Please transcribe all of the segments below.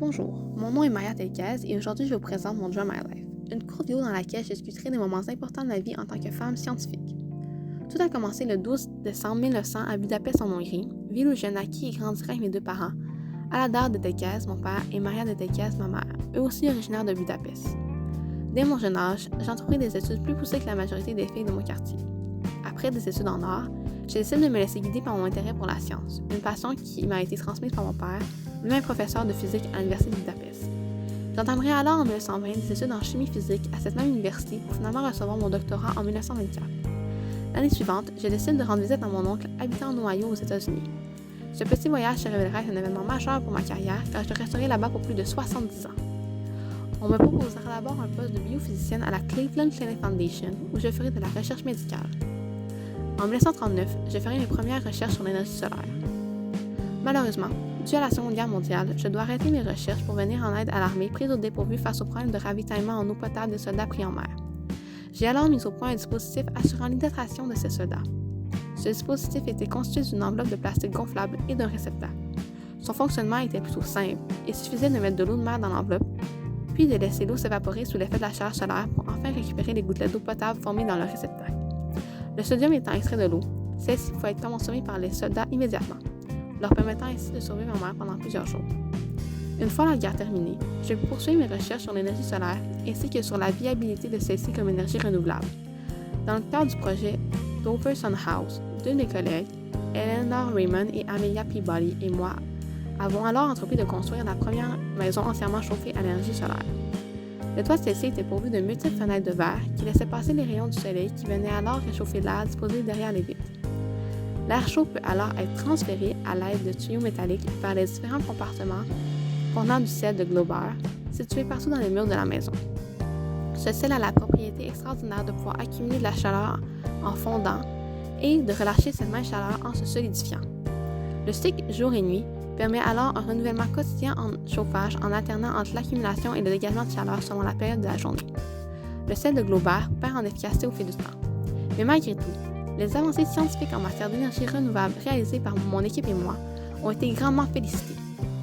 Bonjour, mon nom est Maya Telkaz et aujourd'hui je vous présente mon Draw My Life, une courte vidéo dans laquelle je discuterai des moments importants de ma vie en tant que femme scientifique. Tout a commencé le 12 décembre 1900 à Budapest en Hongrie, ville où j'ai naquis et grandi avec mes deux parents, Aladar de Telkaz, mon père, et Maria de Telkaz, ma mère, eux aussi originaires de Budapest. Dès mon jeune âge, j'entrepris des études plus poussées que la majorité des filles de mon quartier. Après des études en art, j'ai décidé de me laisser guider par mon intérêt pour la science, une passion qui m'a été transmise par mon père, lui-même professeur de physique à l'Université de Budapest. J'entamerai alors en 1920 des études en chimie physique à cette même université pour finalement recevoir mon doctorat en 1924. L'année suivante, je décide de rendre visite à mon oncle habitant en Ohio aux États-Unis. Ce petit voyage se révélera être un événement majeur pour ma carrière car je resterai là-bas pour plus de 70 ans. On me proposera d'abord un poste de biophysicienne à la Cleveland Clinic Foundation où je ferai de la recherche médicale. En 1939, je ferai mes premières recherches sur l'énergie solaire. Malheureusement, dû à la Seconde Guerre mondiale, je dois arrêter mes recherches pour venir en aide à l'armée prise au dépourvu face au problème de ravitaillement en eau potable des soldats pris en mer. J'ai alors mis au point un dispositif assurant l'hydratation de ces soldats. Ce dispositif était constitué d'une enveloppe de plastique gonflable et d'un réceptacle. Son fonctionnement était plutôt simple. Il suffisait de mettre de l'eau de mer dans l'enveloppe, puis de laisser l'eau s'évaporer sous l'effet de la chaleur solaire pour enfin récupérer les gouttelettes d'eau potable formées dans le réceptacle. Le sodium étant extrait de l'eau, celle-ci pouvait être consommée par les soldats immédiatement, leur permettant ainsi de survivre en mer pendant plusieurs jours. Une fois la guerre terminée, je pus poursuivre mes recherches sur l'énergie solaire ainsi que sur la viabilité de celle-ci comme énergie renouvelable. Dans le cadre du projet Dover Sun House, deux de mes collègues, Eleanor Raymond et Amelia Peabody et moi, avons alors entrepris de construire la première maison entièrement chauffée à l'énergie solaire. Le toit de celle-ci était pourvu de multiples fenêtres de verre qui laissaient passer les rayons du soleil qui venaient alors réchauffer l'air disposé derrière les vitres. L'air chaud peut alors être transféré à l'aide de tuyaux métalliques vers les différents compartiments contenant du sel de Glober, situés partout dans les murs de la maison. Ce sel a la propriété extraordinaire de pouvoir accumuler de la chaleur en fondant et de relâcher cette même chaleur en se solidifiant. Le cycle jour et nuit permet alors un renouvellement quotidien en chauffage en alternant entre l'accumulation et le dégagement de chaleur selon la période de la journée. Le sel de Glober perd en efficacité au fil du temps. Mais malgré tout, les avancées scientifiques en matière d'énergie renouvelable réalisées par mon équipe et moi ont été grandement félicitées.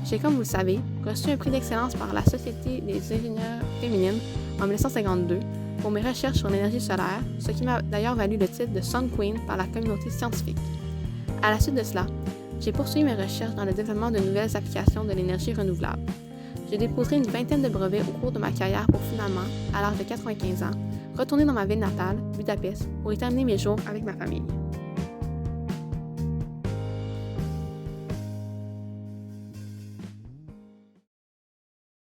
J'ai, comme vous le savez, reçu un prix d'excellence par la Société des ingénieurs féminines en 1952 pour mes recherches sur l'énergie solaire, ce qui m'a d'ailleurs valu le titre de Sun Queen par la communauté scientifique. À la suite de cela, j'ai poursuivi mes recherches dans le développement de nouvelles applications de l'énergie renouvelable. J'ai déposé une vingtaine de brevets au cours de ma carrière pour finalement, à l'âge de 95 ans, retourner dans ma ville natale, Budapest, pour y terminer mes jours avec ma famille.